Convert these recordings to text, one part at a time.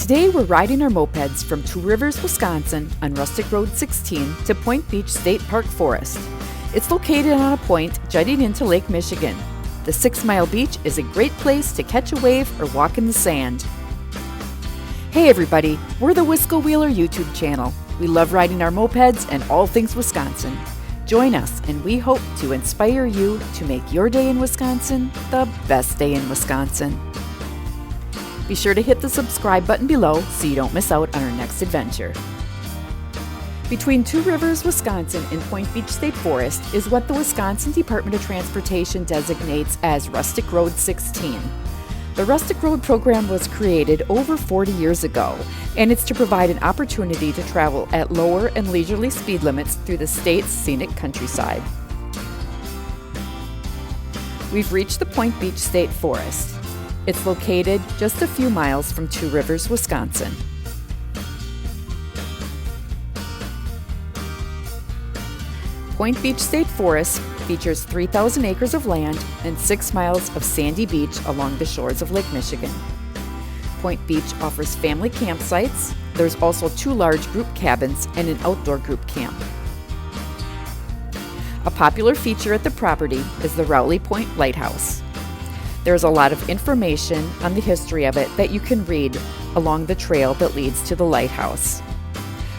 Today we're riding our mopeds from Two Rivers, Wisconsin on Rustic Road 16 to Point Beach State Park Forest. It's located on a point jutting into Lake Michigan. The 6-mile beach is a great place to catch a wave or walk in the sand. Hey everybody, we're the Wisco Wheeler YouTube channel. We love riding our mopeds and all things Wisconsin. Join us and we hope to inspire you to make your day in Wisconsin the best day in Wisconsin. Be sure to hit the subscribe button below so you don't miss out on our next adventure. Between Two Rivers, Wisconsin and Point Beach State Forest is what the Wisconsin Department of Transportation designates as Rustic Road 16. The Rustic Road program was created over 40 years ago, and it's to provide an opportunity to travel at lower and leisurely speed limits through the state's scenic countryside. We've reached the Point Beach State Forest. It's located just a few miles from Two Rivers, Wisconsin. Point Beach State Forest features 3,000 acres of land and 6 miles of sandy beach along the shores of Lake Michigan. Point Beach offers family campsites. There's also 2 large group cabins and an outdoor group camp. A popular feature at the property is the Rowley Point Lighthouse. There's a lot of information on the history of it that you can read along the trail that leads to the lighthouse.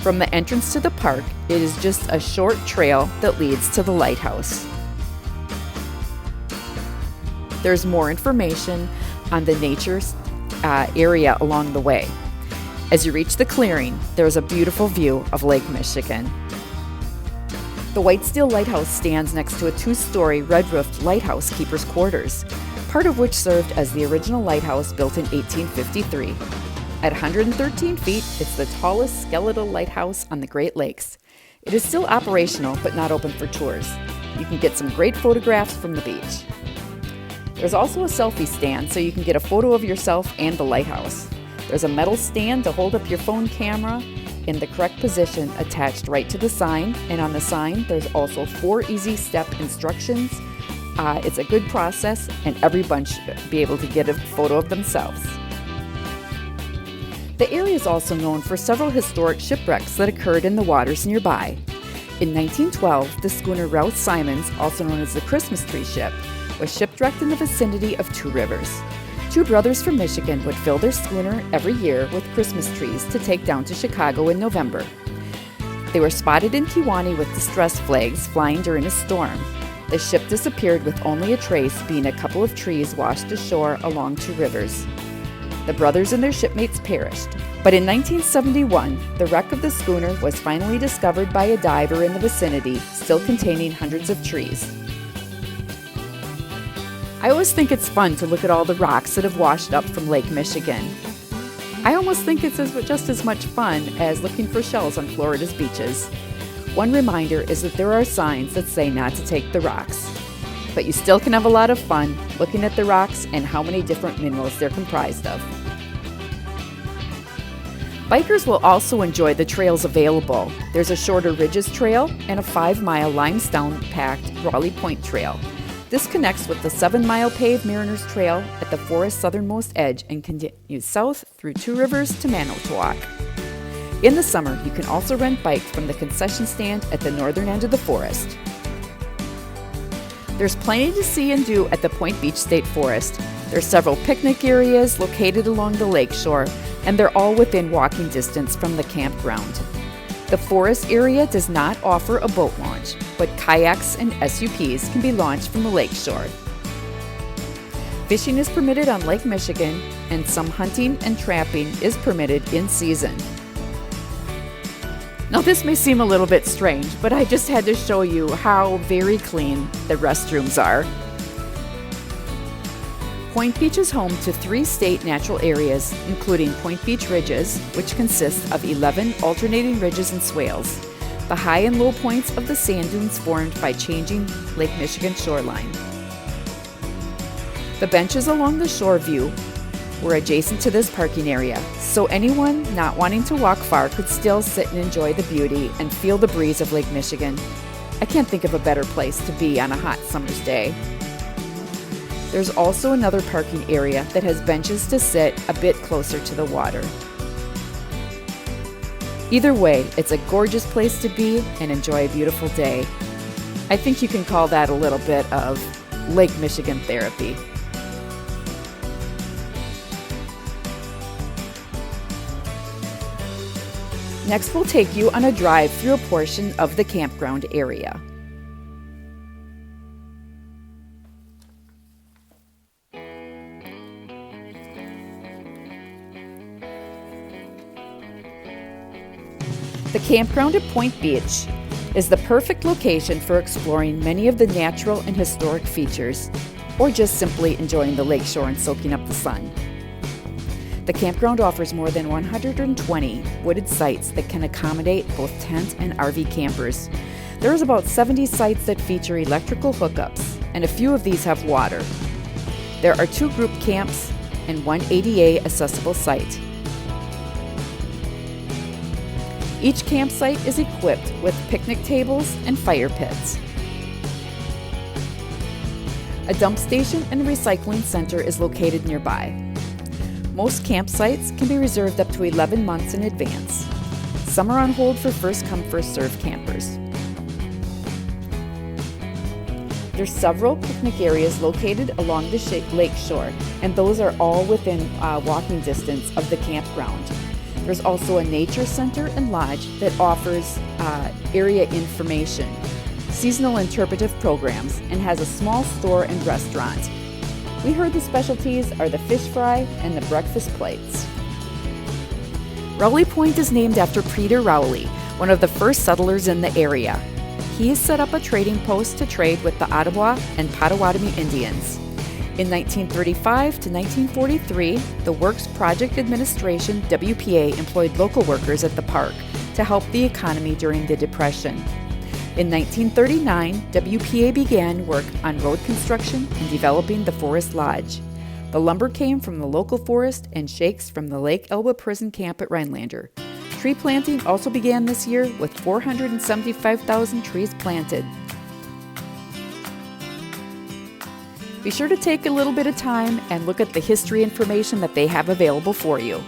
From the entrance to the park, it is just a short trail that leads to the lighthouse. There's more information on the nature area along the way. As you reach the clearing, there's a beautiful view of Lake Michigan. The white steel lighthouse stands next to a 2-story red-roofed lighthouse keeper's quarters, part of which served as the original lighthouse built in 1853. At 113 feet, it's the tallest skeletal lighthouse on the Great Lakes. It is still operational, but not open for tours. You can get some great photographs from the beach. There's also a selfie stand so you can get a photo of yourself and the lighthouse. There's a metal stand to hold up your phone camera in the correct position attached right to the sign, and on the sign there's also 4 easy step instructions. It's a good process, and everyone should be able to get a photo of themselves. The area is also known for several historic shipwrecks that occurred in the waters nearby. In 1912, the schooner Ralph Simons, also known as the Christmas tree ship, was shipwrecked in the vicinity of Two Rivers. 2 brothers from Michigan would fill their schooner every year with Christmas trees to take down to Chicago in November. They were spotted in Kewanee with distress flags flying during a storm. The ship disappeared with only a trace being a couple of trees washed ashore along Two Rivers. The brothers and their shipmates perished, but in 1971, the wreck of the schooner was finally discovered by a diver in the vicinity, still containing hundreds of trees. I always think it's fun to look at all the rocks that have washed up from Lake Michigan. I almost think it's just as much fun as looking for shells on Florida's beaches. One reminder is that there are signs that say not to take the rocks. But you still can have a lot of fun looking at the rocks and how many different minerals they're comprised of. Bikers will also enjoy the trails available. There's a shorter Ridges Trail and a 5-mile limestone-packed Rowley Point Trail. This connects with the 7-mile paved Mariners Trail at the forest's southernmost edge and continues south through Two Rivers to Manitowac. In the summer, you can also rent bikes from the concession stand at the northern end of the forest. There's plenty to see and do at the Point Beach State Forest. There are several picnic areas located along the lakeshore, and they're all within walking distance from the campground. The forest area does not offer a boat launch, but kayaks and SUPs can be launched from the lakeshore. Fishing is permitted on Lake Michigan, and some hunting and trapping is permitted in season. Now this may seem a little bit strange, but I just had to show you how very clean the restrooms are. Point Beach is home to 3 state natural areas, including Point Beach Ridges, which consists of 11 alternating ridges and swales, the high and low points of the sand dunes formed by changing Lake Michigan shoreline. The benches along the shore view were adjacent to this parking area, so anyone not wanting to walk far could still sit and enjoy the beauty and feel the breeze of Lake Michigan. I can't think of a better place to be on a hot summer's day. There's also another parking area that has benches to sit a bit closer to the water. Either way, it's a gorgeous place to be and enjoy a beautiful day. I think you can call that a little bit of Lake Michigan therapy. Next, we'll take you on a drive through a portion of the campground area. The campground at Point Beach is the perfect location for exploring many of the natural and historic features, or just simply enjoying the lakeshore and soaking up the sun. The campground offers more than 120 wooded sites that can accommodate both tent and RV campers. There is about 70 sites that feature electrical hookups, and a few of these have water. There are 2 group camps and 1 ADA accessible site. Each campsite is equipped with picnic tables and fire pits. A dump station and recycling center is located nearby. Most campsites can be reserved up to 11 months in advance. Some are on hold for first-come, first-served campers. There's several picnic areas located along the lake shore, and those are all within walking distance of the campground. There's also a nature center and lodge that offers area information, seasonal interpretive programs, and has a small store and restaurant. We heard the specialties are the fish fry and the breakfast plates. Rowley Point is named after Peter Rowley, one of the first settlers in the area. He has set up a trading post to trade with the Ottawa and Potawatomi Indians. In 1935 to 1943, the Works Project Administration, WPA, employed local workers at the park to help the economy during the Depression. In 1939, WPA began work on road construction and developing the Forest Lodge. The lumber came from the local forest and shakes from the Lake Elba prison camp at Rhinelander. Tree planting also began this year with 475,000 trees planted. Be sure to take a little bit of time and look at the history information that they have available for you.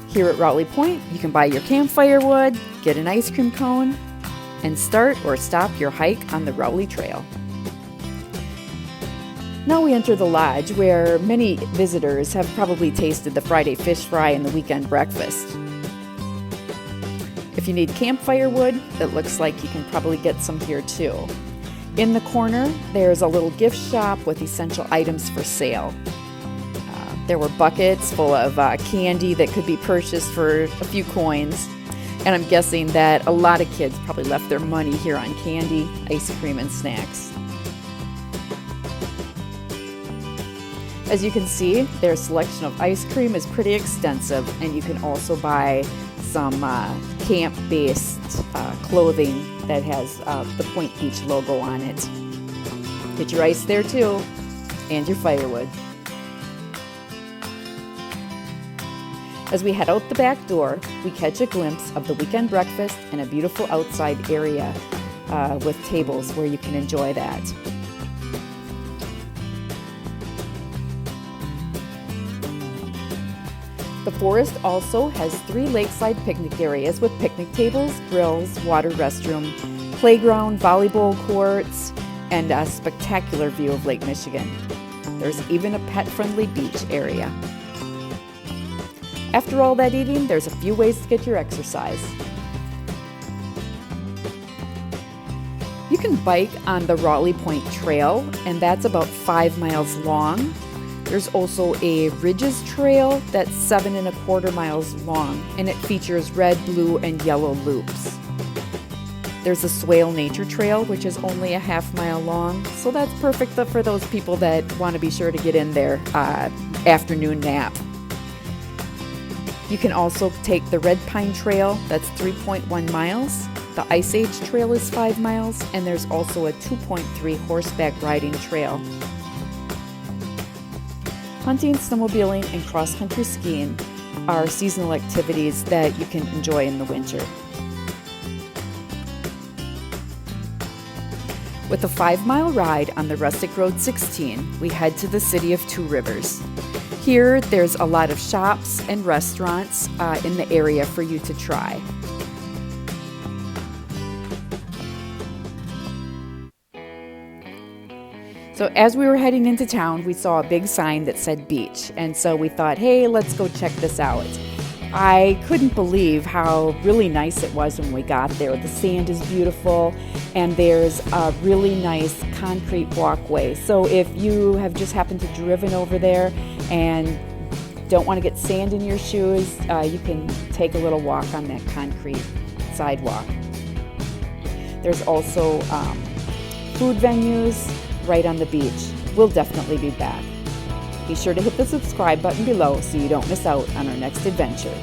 Here at Rowley Point, you can buy your campfire wood, get an ice cream cone, and start or stop your hike on the Rowley Trail. Now we enter the lodge, where many visitors have probably tasted the Friday fish fry and the weekend breakfast. If you need campfire wood, it looks like you can probably get some here too. In the corner, there's a little gift shop with essential items for sale. There were buckets full of candy that could be purchased for a few coins. And I'm guessing that a lot of kids probably left their money here on candy, ice cream, and snacks. As you can see, their selection of ice cream is pretty extensive, and you can also buy some camp-based clothing that has the Point Beach logo on it. Get your ice there too, and your firewood. As we head out the back door, we catch a glimpse of the weekend breakfast and a beautiful outside area with tables where you can enjoy that. The forest also has 3 lakeside picnic areas with picnic tables, grills, water restroom, playground, volleyball courts, and a spectacular view of Lake Michigan. There's even a pet-friendly beach area. After all that eating, there's a few ways to get your exercise. You can bike on the Rowley Point Trail, and that's about 5 miles long. There's also a Ridges Trail that's 7.25 miles long, and it features red, blue, and yellow loops. There's a Swale Nature Trail, which is only a half-mile long, so that's perfect for those people that want to be sure to get in their afternoon nap. You can also take the Red Pine Trail, that's 3.1 miles. The Ice Age Trail is 5 miles, and there's also a 2.3 horseback riding trail. Hunting, snowmobiling, and cross-country skiing are seasonal activities that you can enjoy in the winter. With a 5-mile ride on the Rustic Road 16, we head to the city of Two Rivers. Here, there's a lot of shops and restaurants in the area for you to try. So as we were heading into town, we saw a big sign that said beach, and so we thought, hey, let's go check this out. I couldn't believe how really nice it was when we got there. The sand is beautiful, and there's a really nice concrete walkway. So if you have just happened to driven over there and don't want to get sand in your shoes, you can take a little walk on that concrete sidewalk. There's also food venues right on the beach. We'll definitely be back. Be sure to hit the subscribe button below so you don't miss out on our next adventure.